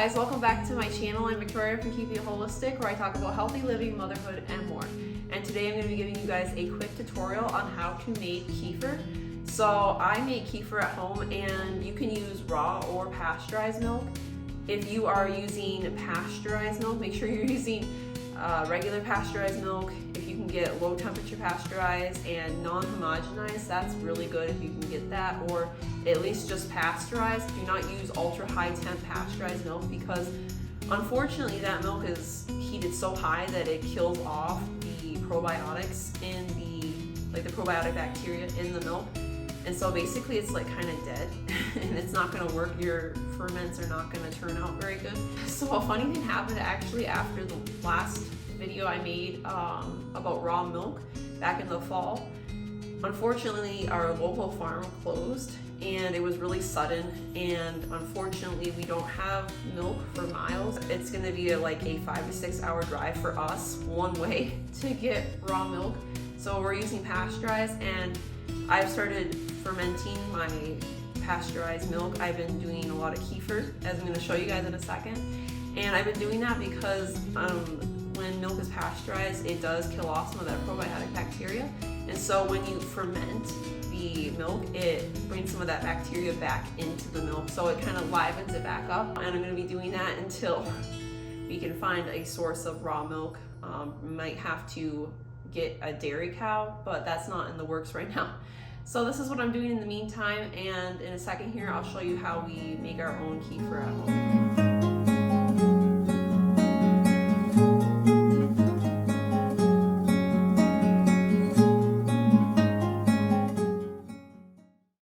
guys, welcome back to my channel. I'm Victoria from Keep It Holistic, where I talk about healthy living, motherhood, and more. And today I'm going to be giving you guys a quick tutorial on how to make kefir. So I make kefir at home, and you can use raw or pasteurized milk. If you are using pasteurized milk, make sure you're using regular pasteurized milk. If you can get low temperature pasteurized and non-homogenized, that's really good if you can get that, or at least just pasteurized. Do not use ultra high temp pasteurized milk, because unfortunately that milk is heated so high that it kills off the probiotics in the probiotic bacteria in the milk. And so basically it's like kind of dead and it's not going to work. Your ferments are not going to turn out very good. So a funny thing happened actually after the last video I made about raw milk back in the fall. Unfortunately, our local farm closed and it was really sudden, and unfortunately we don't have milk for miles. It's going to be like a 5 to 6 hour drive for us one way to get raw milk. So we're using pasteurized, and I've started fermenting my pasteurized milk. I've been doing a lot of kefir, as I'm going to show you guys in a second. And I've been doing that because when milk is pasteurized, it does kill off some of that probiotic bacteria. And so when you ferment the milk, it brings some of that bacteria back into the milk. So it kind of livens it back up. And I'm going to be doing that until we can find a source of raw milk. Might have to get a dairy cow, but that's not in the works right now. So this is what I'm doing in the meantime, and in a second here I'll show you how we make our own kefir at home.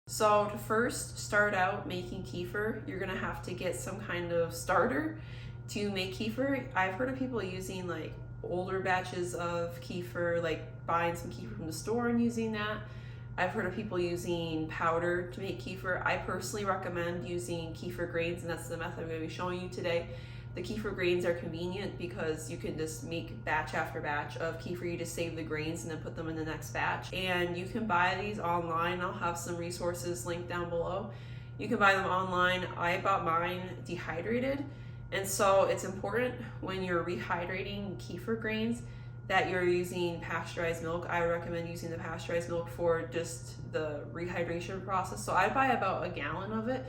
So to first start out making kefir, you're gonna have to get some kind of starter to make kefir. I've heard of people using like older batches of kefir, like buying some kefir from the store and using that. I've heard of people using powder to make kefir. I personally recommend using kefir grains, and that's the method I'm going to be showing you today. The kefir grains are convenient because you can just make batch after batch of kefir. You just save the grains and then put them in the next batch. And you can buy these online. I'll have some resources linked down below. You can buy them online. I bought mine dehydrated. And so it's important when you're rehydrating kefir grains that you're using pasteurized milk. I recommend using the pasteurized milk for just the rehydration process. So I buy about a gallon of it.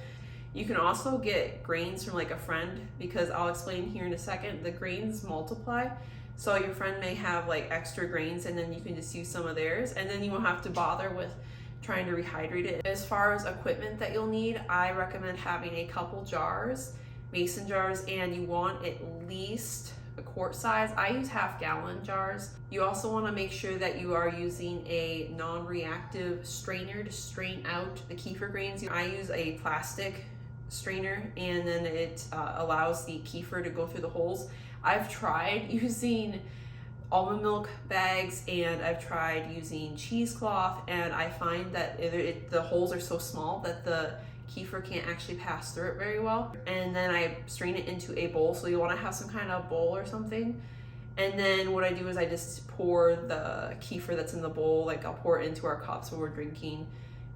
You can also get grains from like a friend, because I'll explain here in a second, the grains multiply. So your friend may have like extra grains, and then you can just use some of theirs, and then you won't have to bother with trying to rehydrate it. As far as equipment that you'll need, I recommend having a couple jars, mason jars, and you want at least a quart size. I use half-gallon jars. You also want to make sure that you are using a non-reactive strainer to strain out the kefir grains. I use a plastic strainer, and then it allows the kefir to go through the holes. I've tried using almond milk bags, and I've tried using cheesecloth, and I find that the holes are so small that the kefir can't actually pass through it very well. And then I strain it into a bowl. So you want to have some kind of bowl or something. And then what I do is I just pour the kefir that's in the bowl, like I'll pour it into our cups when we're drinking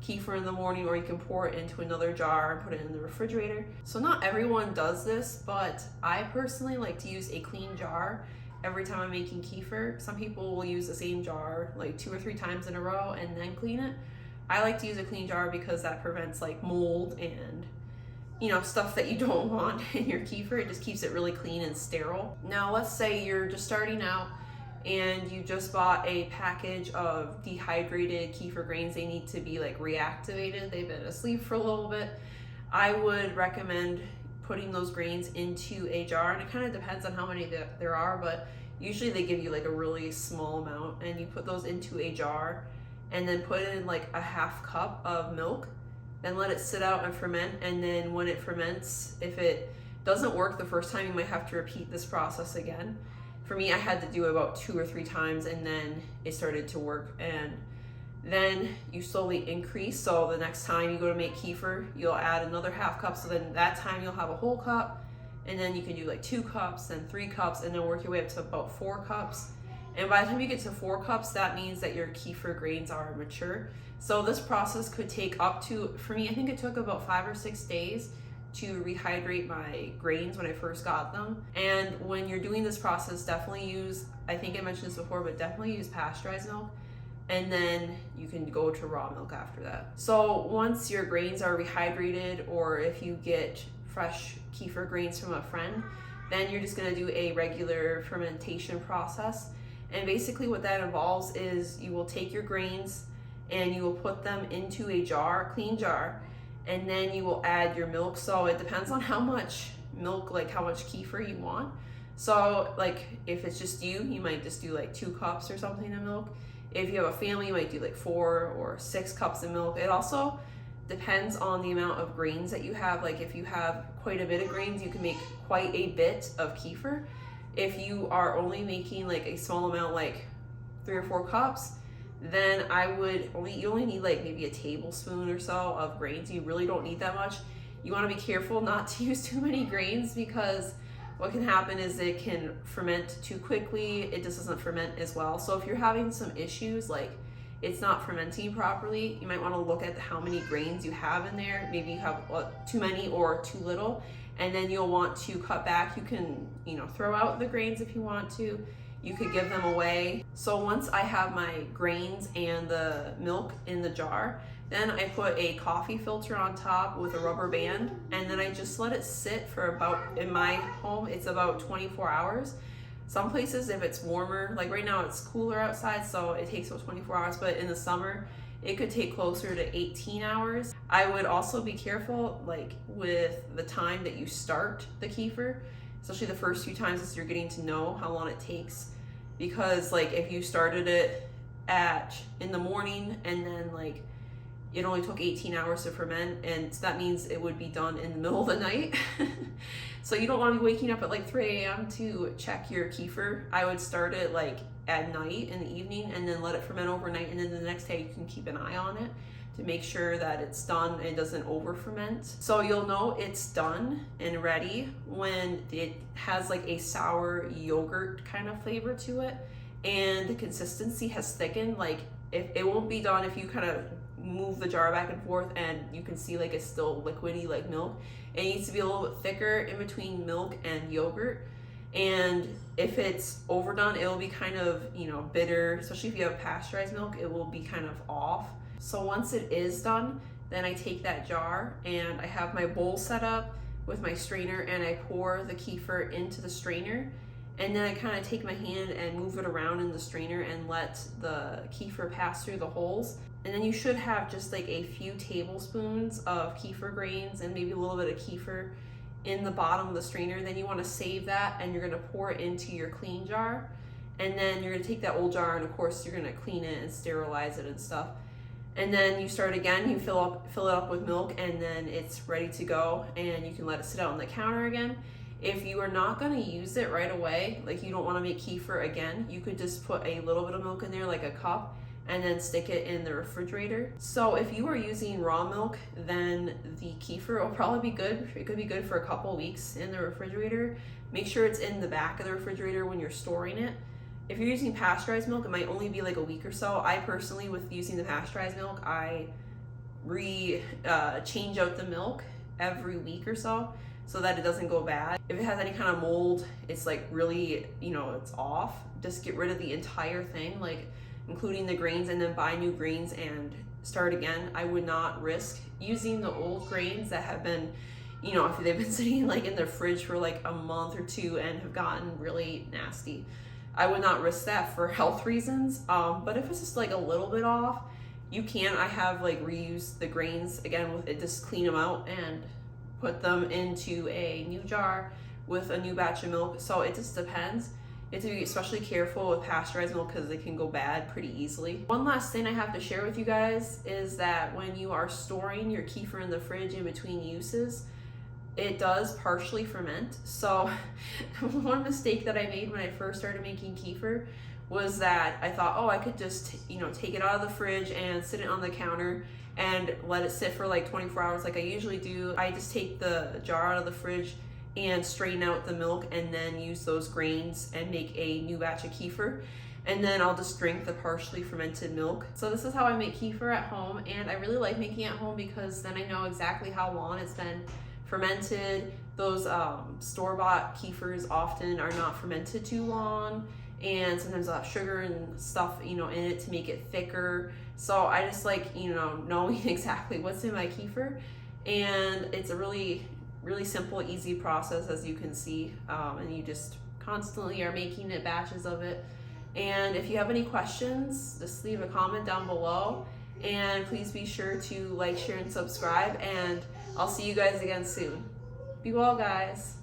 kefir in the morning, or you can pour it into another jar and put it in the refrigerator. So not everyone does this, but I personally like to use a clean jar every time I'm making kefir. Some people will use the same jar like 2 or 3 times in a row and then clean it. I like to use a clean jar because that prevents like mold and, you know, stuff that you don't want in your kefir. It just keeps it really clean and sterile. Now let's say you're just starting out and you just bought a package of dehydrated kefir grains. They need to be like reactivated. They've been asleep for a little bit. I would recommend putting those grains into a jar, and it kind of depends on how many there are, but usually they give you like a really small amount, and you put those into a jar and then put in like a half cup of milk, then let it sit out and ferment. And then when it ferments, if it doesn't work the first time, you might have to repeat this process again. For me, I had to do it about 2 or 3 times, and then it started to work. And then you slowly increase. So the next time you go to make kefir, you'll add another half cup. So then that time you'll have a whole cup, and then you can do like 2 cups, then 3 cups, and then work your way up to about 4 cups. And by the time you get to 4 cups, that means that your kefir grains are mature. So this process could take up to, for me, I think it took about 5 or 6 days to rehydrate my grains when I first got them. And when you're doing this process, definitely use, I think I mentioned this before, but definitely use pasteurized milk. And then you can go to raw milk after that. So once your grains are rehydrated, or if you get fresh kefir grains from a friend, then you're just gonna do a regular fermentation process. And basically what that involves is you will take your grains and you will put them into a jar, a clean jar, and then you will add your milk. So it depends on how much milk, like how much kefir you want. So like if it's just you might just do like 2 cups or something of milk. If you have a family, you might do like 4 or 6 cups of milk. It also depends on the amount of grains that you have. Like if you have quite a bit of grains, you can make quite a bit of kefir. If you are only making like a small amount, like 3 or 4 cups, then you only need like maybe a tablespoon or so of grains. You really don't need that much. You want to be careful not to use too many grains, because what can happen is it can ferment too quickly. It just doesn't ferment as well. So if you're having some issues, like it's not fermenting properly, you might want to look at how many grains you have in there. Maybe you have too many or too little, and then you'll want to cut back. You can, throw out the grains if you want to. You could give them away. So once I have my grains and the milk in the jar, then I put a coffee filter on top with a rubber band, and then I just let it sit for about, in my home, it's about 24 hours. Some places, if it's warmer, like right now it's cooler outside, so it takes about 24 hours, but in the summer, it could take closer to 18 hours. I would also be careful, like with the time that you start the kefir, especially the first few times as you're getting to know how long it takes. Because like if you started it in the morning and then like it only took 18 hours to ferment, and so that means it would be done in the middle of the night. So you don't want to be waking up at like 3 a.m. to check your kefir. I would start it like at night in the evening and then let it ferment overnight, and then the next day you can keep an eye on it to make sure that it's done and it doesn't over ferment. So you'll know it's done and ready when it has like a sour yogurt kind of flavor to it, and the consistency has thickened. Like it won't be done if you kind of move the jar back and forth and you can see like it's still liquidy like milk. It needs to be a little bit thicker in between milk and yogurt. And if it's overdone, it'll be kind of, bitter, especially if you have pasteurized milk, it will be kind of off. So once it is done, then I take that jar and I have my bowl set up with my strainer, and I pour the kefir into the strainer, and then I kind of take my hand and move it around in the strainer and let the kefir pass through the holes. And then you should have just like a few tablespoons of kefir grains and maybe a little bit of kefir in the bottom of the strainer. Then you want to save that, and you're going to pour it into your clean jar. And then you're going to take that old jar, and of course you're going to clean it and sterilize it and stuff. And then you start again, you fill it up with milk, and then it's ready to go, and you can let it sit out on the counter again. If you are not going to use it right away, like you don't want to make kefir again, you could just put a little bit of milk in there, like a cup, and then stick it in the refrigerator. So if you are using raw milk, then the kefir will probably be good. It could be good for a couple weeks in the refrigerator. Make sure it's in the back of the refrigerator when you're storing it. If you're using pasteurized milk, it might only be like a week or so. I personally, with using the pasteurized milk, I change out the milk every week or so that it doesn't go bad. If it has any kind of mold, it's like really, it's off. Just get rid of the entire thing, like including the grains, and then buy new grains and start again. I would not risk using the old grains that have been, if they've been sitting like in the fridge for like a month or 2 and have gotten really nasty. I would not risk that for health reasons. But if it's just like a little bit off, you can. I have like reused the grains again with it, just clean them out and put them into a new jar with a new batch of milk. So it just depends. You have to be especially careful with pasteurized milk because it can go bad pretty easily. One last thing I have to share with you guys is that when you are storing your kefir in the fridge in between uses, it does partially ferment. So one mistake that I made when I first started making kefir was that I thought, I could just, take it out of the fridge and sit it on the counter and let it sit for like 24 hours like I usually do. I just take the jar out of the fridge and strain out the milk, and then use those grains and make a new batch of kefir. And then I'll just drink the partially fermented milk. So this is how I make kefir at home, and I really like making it at home because then I know exactly how long it's been fermented. Those store-bought kefirs often are not fermented too long, and sometimes they'll have sugar and stuff, you know, in it to make it thicker. So I just like, you know, knowing exactly what's in my kefir, and it's a really simple, easy process, as you can see, and you just constantly are making it, batches of it. And if you have any questions, just leave a comment down below, and please be sure to like, share, and subscribe, and I'll see you guys again soon. Be well, guys.